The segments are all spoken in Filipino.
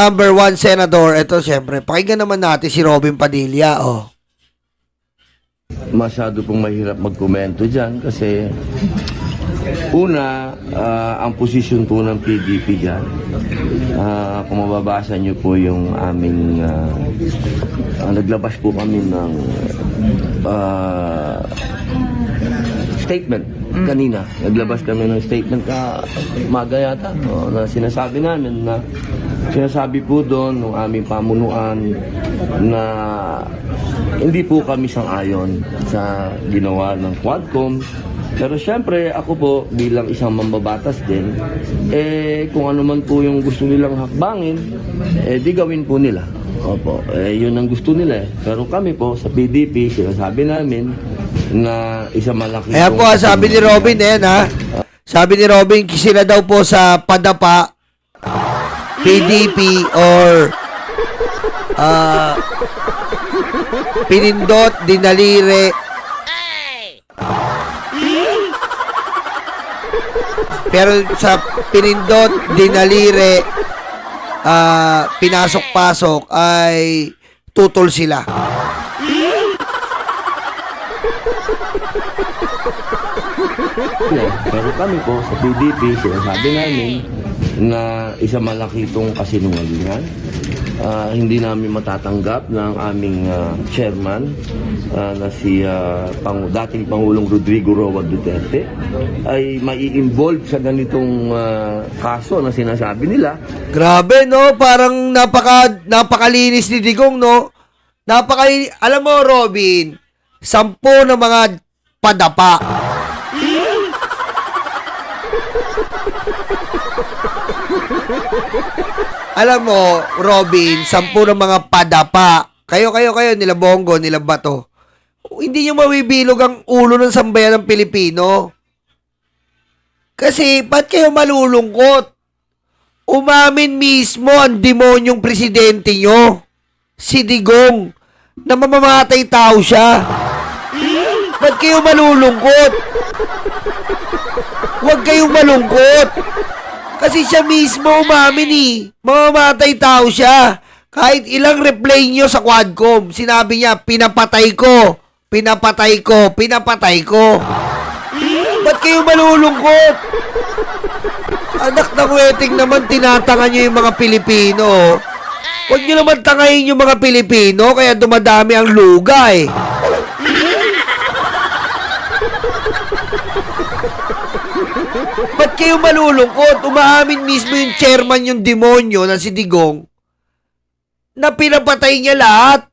Number one, Senador, ito siyempre, pakinggan naman natin si Robin Padilla, oh. Masyado pong mahirap magkomento dyan kasi una, ang posisyon po ng PDP dyan, kung mababasa nyo po yung aming, naglabas po kami ng statement kanina. Naglabas kami ng statement maga yata, na sinasabi namin na sinasabi po doon ng aming pamunuan na hindi po kami sang-ayon sa ginawa ng Quadcom. Pero syempre ako po bilang isang mambabatas din, kung ano man po yung gusto nilang hakbangin, di gawin po nila. Opo, yun ang gusto nila. Pero kami po sa PDP, sinasabi namin na isang malaki... Ayan po, sabi ni Robin, ha? Sabi ni Robin, sila daw po sa padapa, PDP or pinindot, dinalire. Pero sa pinindot, dinalire, pinasok-pasok ay tutol sila. Pero kami po sa PDP, sinasabi namin na isang malaki itong kasinungalingan. Hindi namin matatanggap ng aming chairman na si dating Pangulong Rodrigo Roa Duterte ay mai-involve sa ganitong kaso na sinasabi nila. Grabe, no? Parang napakalinis ni Digong, no? Alam mo, Robin, 10 na mga padapa. Alam mo, Robin, 10 ng mga padapa. Kayo, nila Bongo, nila Bato. Hindi nyo mabibilog ang ulo ng sambayan ng Pilipino. Kasi, ba't kayo malulungkot? Umamin mismo ang demonyong presidente nyo, si Digong, na mamamatay tao siya. Ba't kayo malulungkot? Huwag kayong malungkot. Kasi siya mismo umamin mamamatay tao siya. Kahit ilang replay nyo sa Quadcom, sinabi niya, pinapatay ko. Ba't kayo malulungkot? Anak ng weting naman, tinatanga nyo yung mga Pilipino. Huwag nyo naman tangayin yung mga Pilipino, kaya dumadami ang luga eh. Ba't kayo malulungkot? Umaamin mismo yung chairman yung demonyo na si Digong na pinapatay niya lahat.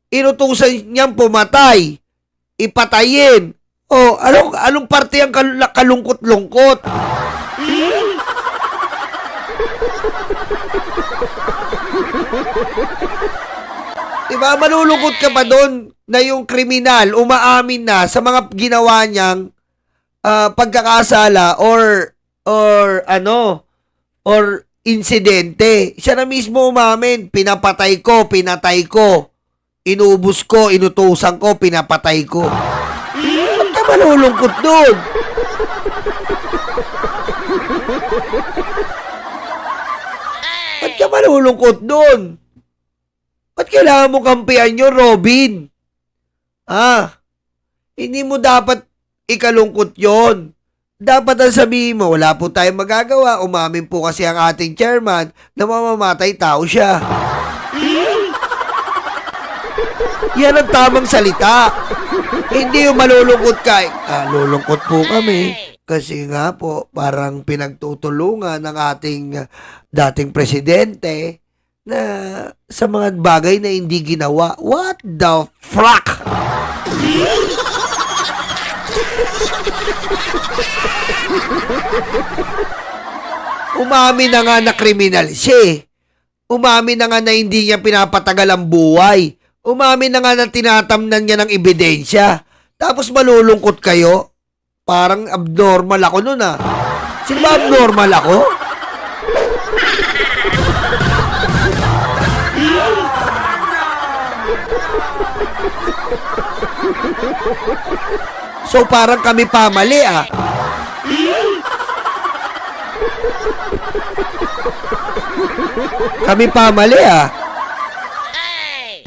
Inutusan niyang pumatay. Ipatayin. Oh, anong parte ang kalungkot-lungkot? Diba, malulungkot ka pa doon na yung kriminal umaamin na sa mga ginawa niyang pagkakasala or insidente. Siya na mismo umamin, pinatay ko, inubos ko, inutusan ko, pinapatay ko. Ba't ka malulungkot doon? Ba't ka malulungkot doon? Ba't kailangan mo kampihan nyo, Robin? Hindi mo dapat ikalungkot yon. Dapat ang sabihin mo, wala po tayong magagawa. Umamin po kasi ang ating chairman na mamamatay tao siya. Yan ang tamang salita. Hindi yung malulungkot ka. Lulungkot po kami. Kasi nga po, parang pinagtutulungan ng ating dating presidente na sa mga bagay na hindi ginawa. What the fuck? Umamin na nga na kriminal siya. Umamin na nga na hindi niya pinapatagal ang buhay. Umamin na nga na tinatamnan niya ng ebidensya. Tapos malulungkot kayo? Parang abnormal ako nun Sino ba abnormal ako? So parang kami pamali Kami pa mali ah.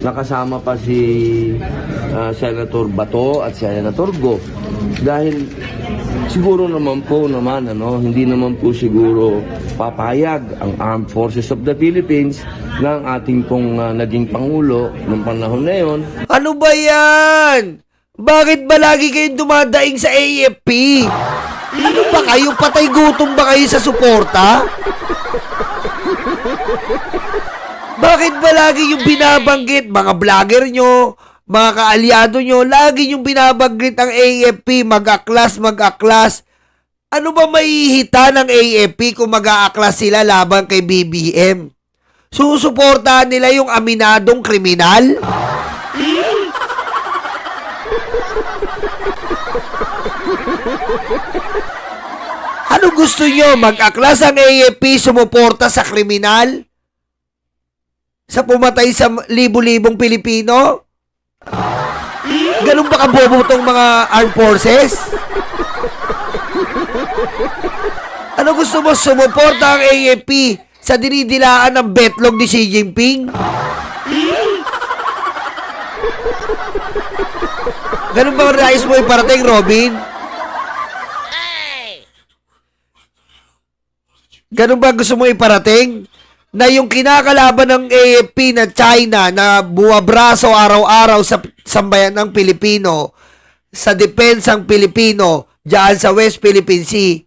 Nakasama pa si Senator Bato at Senator Go. Dahil siguro naman po hindi naman po siguro papayag ang Armed Forces of the Philippines ng ating pong naging Pangulo ng panahon na yon. Ano ba yan? Bakit ba lagi kayong dumadaing sa AFP? Ano ba kayo? Patay gutom ba kayo sa suporta? Bakit ba lagi yung binabanggit, mga vlogger nyo, mga kaalyado nyo, lagi yung binabanggit ang AFP, mag-aklas? Ano ba mahihita ng AFP kung mag-aaklas sila laban kay BBM? Susuportahan nila yung aminadong kriminal? Ano gusto nyo? Mag-aklas ang AFP, sumuporta sa kriminal? Sa pumatay sa libo-libong Pilipino? Ganun ba kabobo tong mga armed forces? Ano gusto mo? Sumuporta ang AFP sa dinidilaan ng betlog ni Xi Jinping? Ganun ba ang nais mo iparating, Robin? Ganun ba gusto mo iparating? Na yung kinakalaban ng AFP na China na buwabraso araw-araw sa sambayan ng Pilipino, sa depensang Pilipino, diyan sa West Philippine Sea,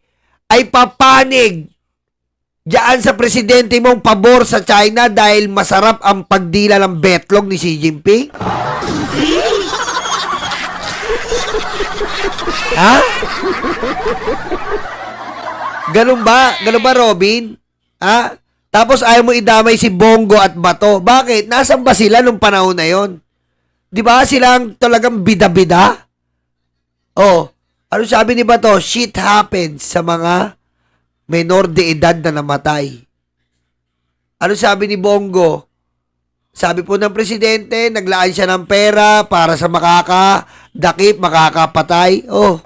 ay papanig diyan sa presidente mong pabor sa China dahil masarap ang pagdila ng betlog ni Xi Jinping? Ha? Ganun ba? Ganun ba, Robin? Ha? Tapos ayaw mo idamay si Bongo at Bato. Bakit? Nasaan ba sila nung panahon na yon? Di ba silang talagang bida-bida? Oh, ano sabi ni Bato? Shit happens sa mga menor de edad na namatay. Ano sabi ni Bongo? Sabi po ng presidente, naglaan siya ng pera para sa makakadakip, makakapatay. Oh.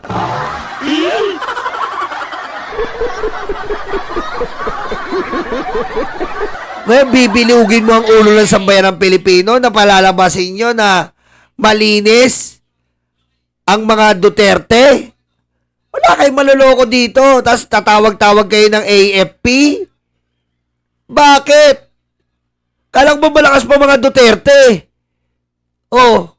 Ngayon, bibilugin mo ang ulo ng sambayan ng Pilipino na palalabasin nyo na malinis ang mga Duterte. Wala kayong maluloko dito. Tapos tatawag-tawag kayo ng AFP. Bakit? Kala ko malakas pa mga Duterte. Oh.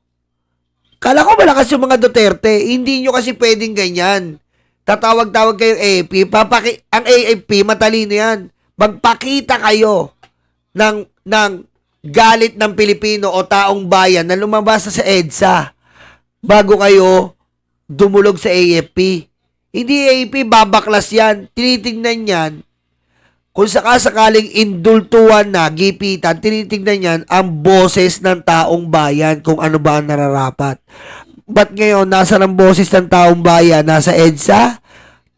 Kala ko malakas yung mga Duterte. Hindi nyo kasi pwedeng ganyan. Tatawag-tawag kayo AFP. Ang AFP, matalino yan. Magpakita kayo ng galit ng Pilipino o taong bayan na lumabas sa EDSA bago kayo dumulog sa AFP. Hindi AFP, babaklas yan. Tinitingnan yan. Kung sakasakaling indultuan na, gipitan, tinitingnan yan ang boses ng taong bayan kung ano ba ang nararapat. Ba't ngayon, nasa ng boses ng taong bayan? Nasa EDSA?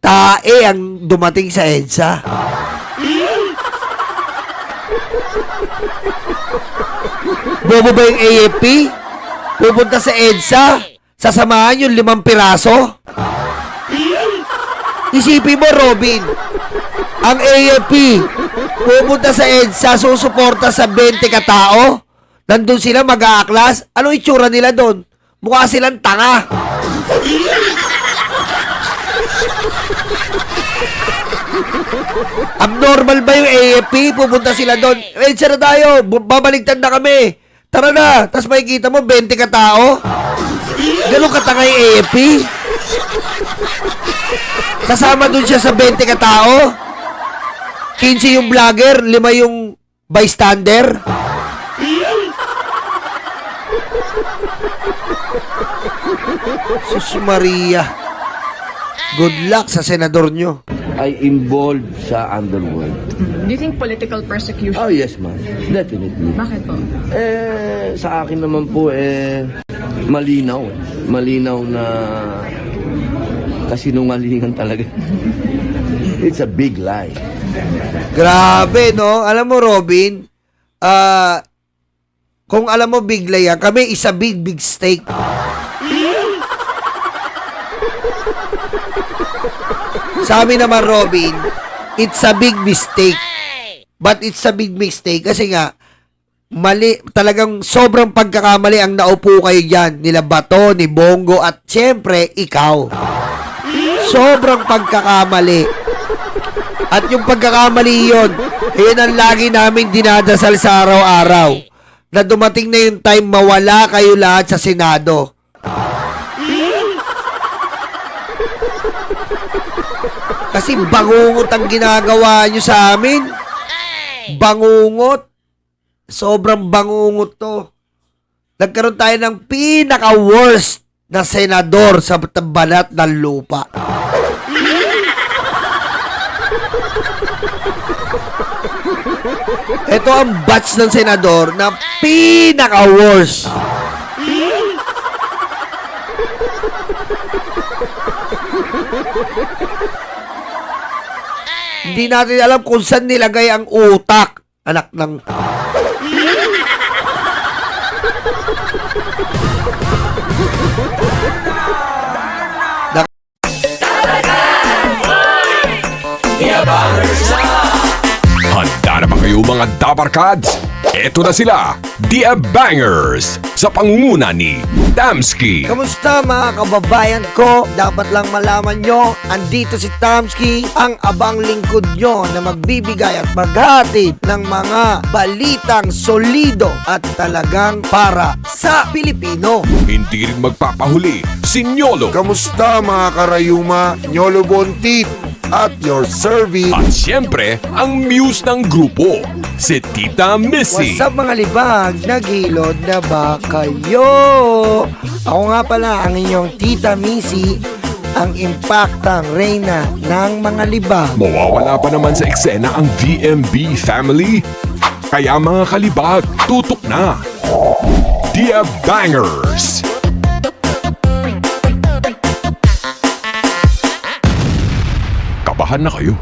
Tae ang dumating sa EDSA. Bobo ba yung AFP? Pupunta sa EDSA? Sasamahan yung 5 piraso? Isipin mo, Robin. Ang AFP pupunta sa EDSA, susuporta sa 20 katao? Nandun sila mag-aaklas? Anong itsura nila doon? Mukha silang tanga. Abnormal ba yung AFP? Pupunta sila doon. EDSA na tayo. Babaligtad na kami. Tara na. Tapos makikita mo 20 katao. Ganun katanga yung AFP? Kasama doon siya sa 20 katao. 15 yung vlogger, 5 yung bystander. Sus Maria. Good luck sa senador nyo. Ay involved sa underworld. Do you think political persecution? Oh yes, ma'am. Definitely. Bakit po? Sa akin naman po, malinaw. Malinaw na kasinungalingan talaga. It's a big lie. Grabe, no? Alam mo, Robin, kung alam mo big lie yan, kami is a big stake. Sa amin naman, Robin, it's a big mistake. But it's a big mistake kasi nga, mali, talagang sobrang pagkakamali ang naupo kayo dyan. Nila Bato, ni Bongo, at syempre, ikaw. Sobrang pagkakamali. At yung pagkakamali yun, yun ang lagi namin dinadasal sa araw-araw. Na dumating na yung time mawala kayo lahat sa Senado. Kasi bangungot ang ginagawa nyo sa amin. Bangungot. Sobrang bangungot to. Nagkaroon tayo ng pinaka-worst na senador sa balat ng lupa. Ito ang batch ng senador na pinaka-worst. Hindi natin alam kung saan nilagay ang utak. Anak ng... Handa na ba kayo mga Dabarkads? Eto na sila, The Bangers, sa pangunguna ni Tamski. Kamusta mga kababayan ko? Dapat lang malaman nyo, andito si Tamski, ang abang lingkod nyo na magbibigay at maghatid ng mga balitang solido at talagang para sa Pilipino. Hindi rin magpapahuli si Nyolo. Kamusta mga karayuma, Nyolo Bontit at your service. At siyempre, ang muse ng grupo, si Tita Missy. What's up mga libag? Naghilod na ba kayo? Ako nga pala ang inyong Tita Missy, ang impaktang reyna ng mga libag. Mawawala pa naman sa eksena ang VMB family. Kaya mga kalibag, tutok na. The Bangers. Kabahan na kayo.